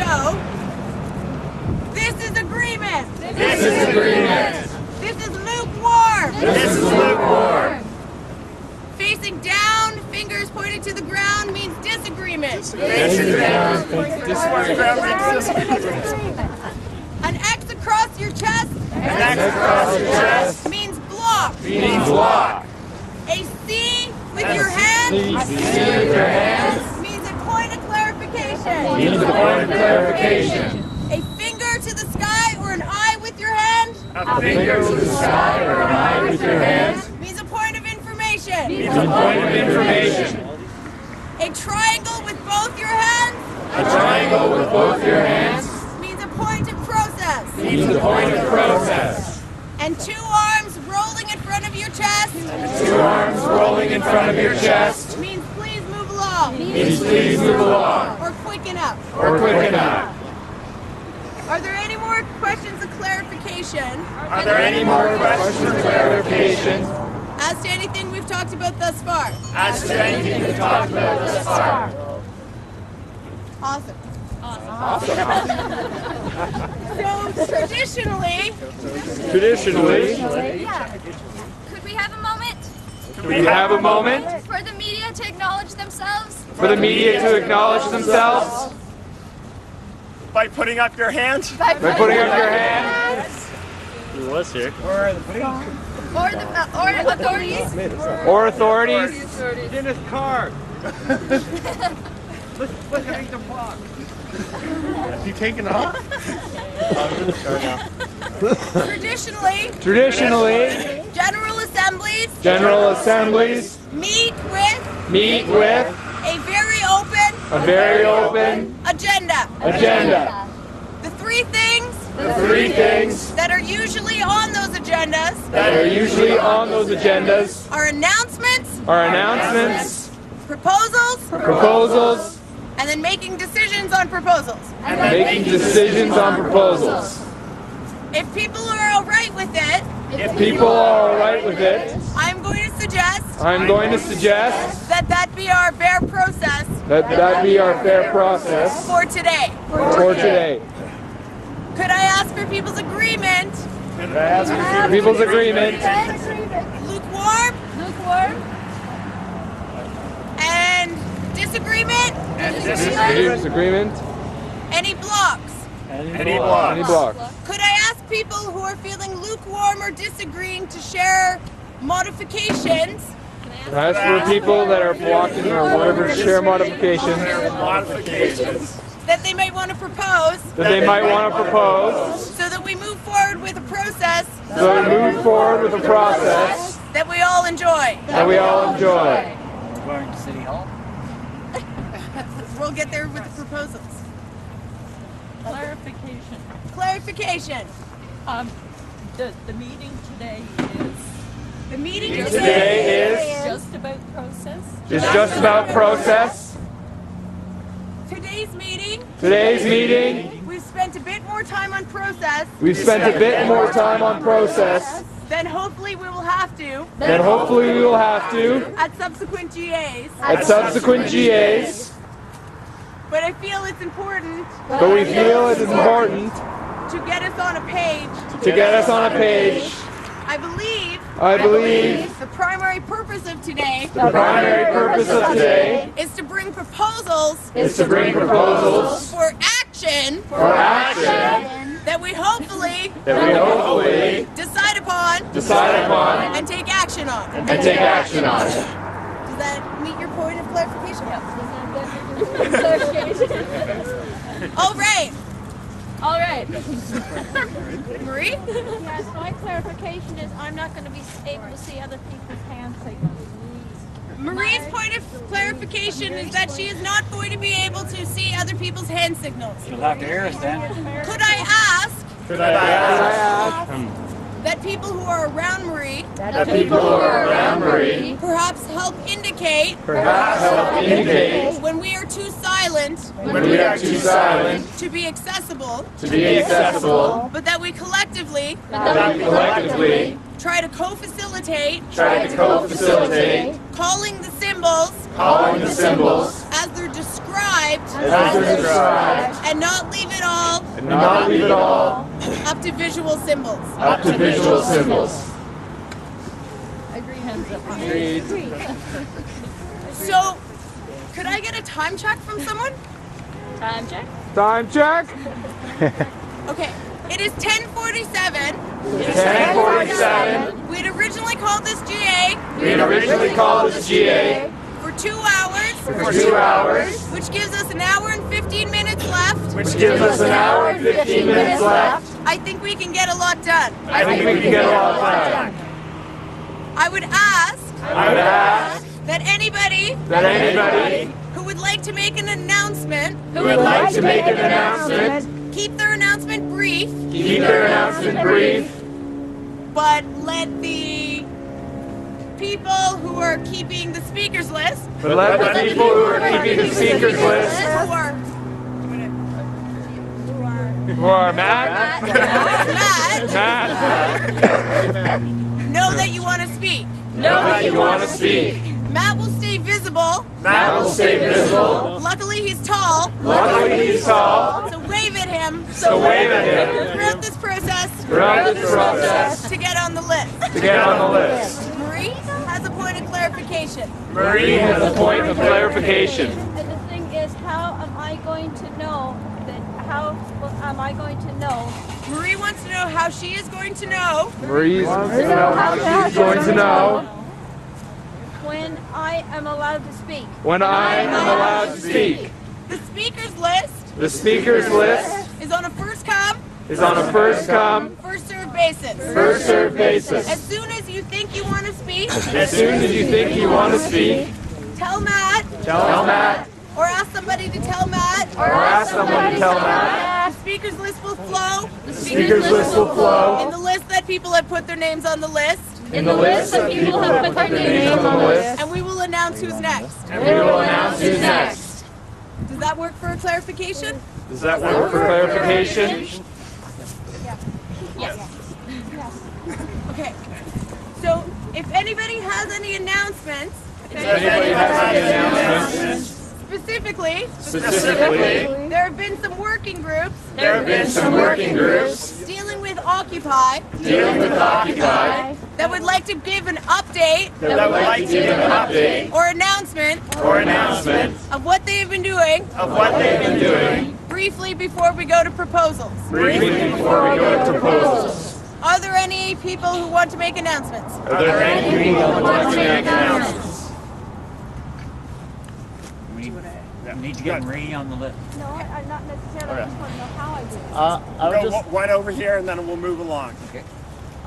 So, this is agreement. This is agreement. This is lukewarm. This is lukewarm. Facing down, fingers pointing to the ground means disagreement. Disagreement. An X across your chest An X across your chest means block. means block. A C with your hand C with your hands means a point of clarification. means a point of clarification. A finger to the sky or an eye with your hand A finger to the sky or an eye with your hands means a point of information. means a point of information. A triangle with both your hands A triangle with both your hands means a point of process. means a point of process. And two arms rolling in front of your chest Two arms rolling in front of your chest means please move along means please move along or quicken up. or quicken up. Are there any more questions of clarification Are there any more questions or clarification as to anything we've talked about thus far? as to anything we talked about thus far? Awesome. So traditionally, Could we have a moment do we have a moment for the media to acknowledge themselves? for the media to acknowledge themselves by putting up your hand? By putting up your hand? Who was here? Or authorities? Or authorities? In his car. Look at the block. Is he taking off? traditionally, general assemblies meet with a very open agenda. The three things that are usually on those agendas are announcements, proposals, and then making decisions on proposals. If people are all right with it, I'm going to suggest that be our fair process for today. Could I ask for people's agreement? Lukewarm? And disagreement? Any blocks? Any blocks? Could I ask people who are feeling lukewarm or disagreeing to share modifications? As for people that are blocking or whatever, share modifications That they might want to propose so that we move forward with a process that we all enjoy. Going to City Hall. We'll get there with the proposals. Clarification. The meeting today today is just about process. is just about process. Today's meeting, we've spent a bit more time on process than hopefully we will have to at subsequent GAs. But I feel it's important to get us on a page. I believe the primary purpose of today is to bring proposals for action that we hopefully decide upon and take action on. Does that meet your point of clarification? All right. Marie? Yes, my clarification is I'm not going to be able to see other people's hand signals. Marie's point of clarification is that she is not going to be able to see other people's hand signals. You'll have to hear us then. Could I ask that people who are around Marie perhaps help indicate when we are too silent to be accessible, but that we collectively try to co-facilitate calling the symbols as they're described described, and not leave it all up to visual symbols. Hands up. So, could I get a time check from someone? Time check. Time check. Okay, it is 10:47. 10:47. We'd originally called this GA for 2 hours. Which gives us an hour and 15 minutes left. I think we can get a lot done. I would ask that anybody who would like to make an announcement, keep their announcement brief, but let the people who are keeping the speakers list, who are Matt. know that you want to speak. Matt will stay visible. Luckily he's tall. So wave at him. Throughout this process. To get on the list. Marie has a point of clarification. And the thing is, how am I going to know that? How am I going to know? Marie wants to know how she is going to know. When I am allowed to speak. The speakers list is on a first come, first served basis. As soon as you think you want to speak, tell Matt, or ask somebody to tell Matt, The speakers list will flow. In the list that people have put their names on the list. And we will announce who's next. Does that work for a clarification? Yes. Okay. So if anybody has any announcements, specifically, there have been some working groups dealing with Occupy that would like to give an update or announcement of what they have been doing briefly before we go to proposals. Are there any people who want to make announcements? We need to get Marie on the list. No, I'm not necessarily. I just want to know how I do it. We'll go one over here and then we'll move along.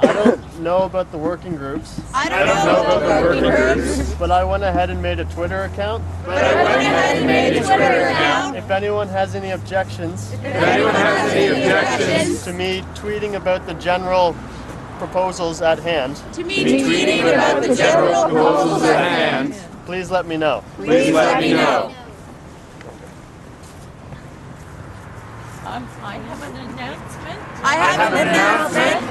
I don't know about the working groups, I don't know about the working groups, but I went ahead and made a Twitter account. If anyone has any objections to me tweeting about the general proposals at hand, please let me know. I have an announcement.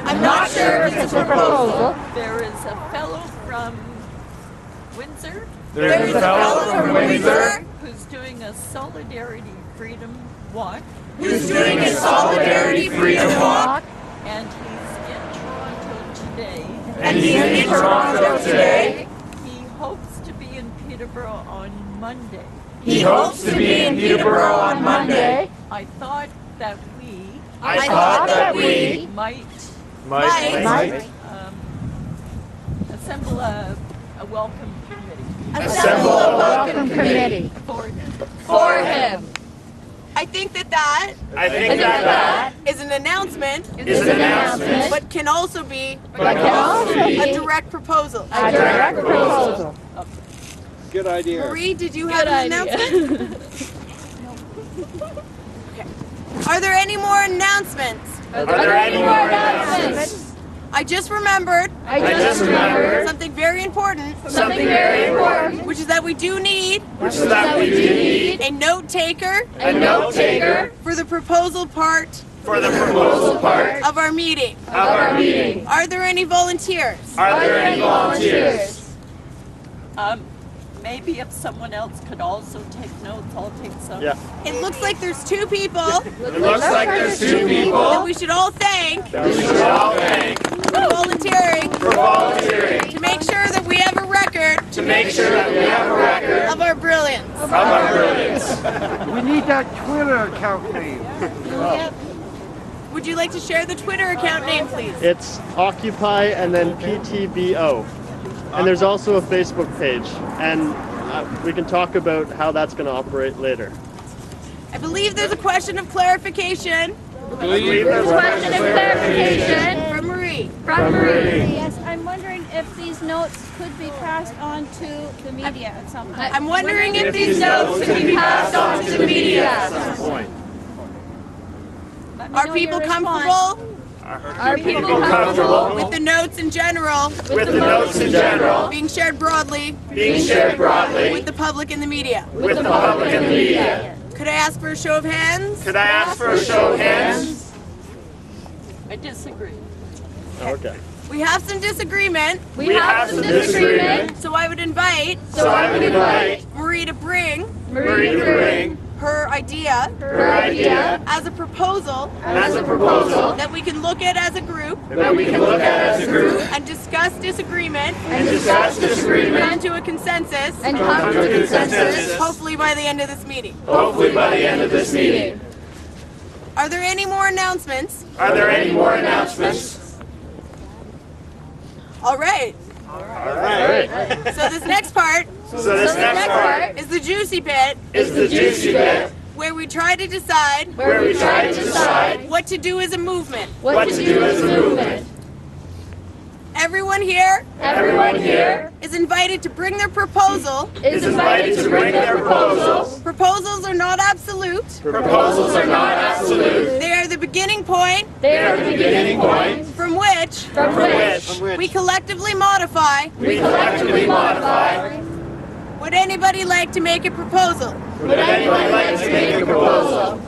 I'm not sure if it's a proposal. There is a fellow from Windsor who's doing a Solidarity Freedom Walk. And he's in Toronto today. He hopes to be in Peterborough on Monday. I thought that we might assemble a welcome committee. For him. I think that is an announcement, but can also be a direct proposal. Good idea. Marie, did you have an announcement? Okay. Are there any more announcements? I just remembered something very important, which is that we do need a note taker for the proposal part of our meeting. Are there any volunteers? maybe if someone else could also take notes, I'll take some. Yeah. It looks like there's two people It looks like there's two people that we should all thank that we should all thank for volunteering for volunteering to make sure that we have a record to make sure that we have a record of our brilliance. of our brilliance. We need that Twitter account name. Would you like to share the Twitter account name, please? It's Occupy and then PTBO. And there's also a Facebook page. And we can talk about how that's going to operate later. I believe there's a question of clarification Question of clarification from Marie. from Marie. Yes, I'm wondering if these notes could be passed on to the media at some point. I'm wondering if these notes could be passed on to the media. Let me Are know people your response. comfortable Are people comfortable with the notes in general With the notes in general being shared broadly being shared broadly with the public and the media? with the public and the media. Could I ask for a show of hands? Could I ask for a show of hands? I disagree. Okay. We have some disagreement, We have some disagreement, so I would invite So I would invite Marie to bring Marie to bring her idea her idea as a proposal as a proposal that we can look at as a group that we can look at as a group and discuss disagreement and discuss disagreement, come to a consensus, and come to a consensus, hopefully by the end of this meeting. hopefully by the end of this meeting. Are there any more announcements? Are there any more announcements? All right. All right. So this next part So this next part is the juicy bit is the juicy bit where we try to decide where we try to decide what to do as a movement. what to do as a movement. Everyone here Everyone here is invited to bring their proposal. is invited to bring their proposals. Proposals are not absolute. Proposals are not absolute. They are the beginning point They are the beginning point from which from which we collectively modify. We collectively modify. Would anybody like to make a proposal? Would anyone like to make a proposal?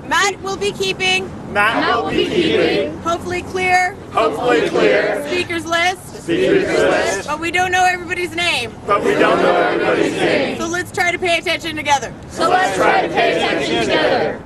Matt will be keeping, Matt will be keeping, hopefully clear, hopefully clear, speakers list, speakers list, but we don't know everybody's name. but we don't know everybody's name. So let's try to pay attention together. So let's try to pay attention together.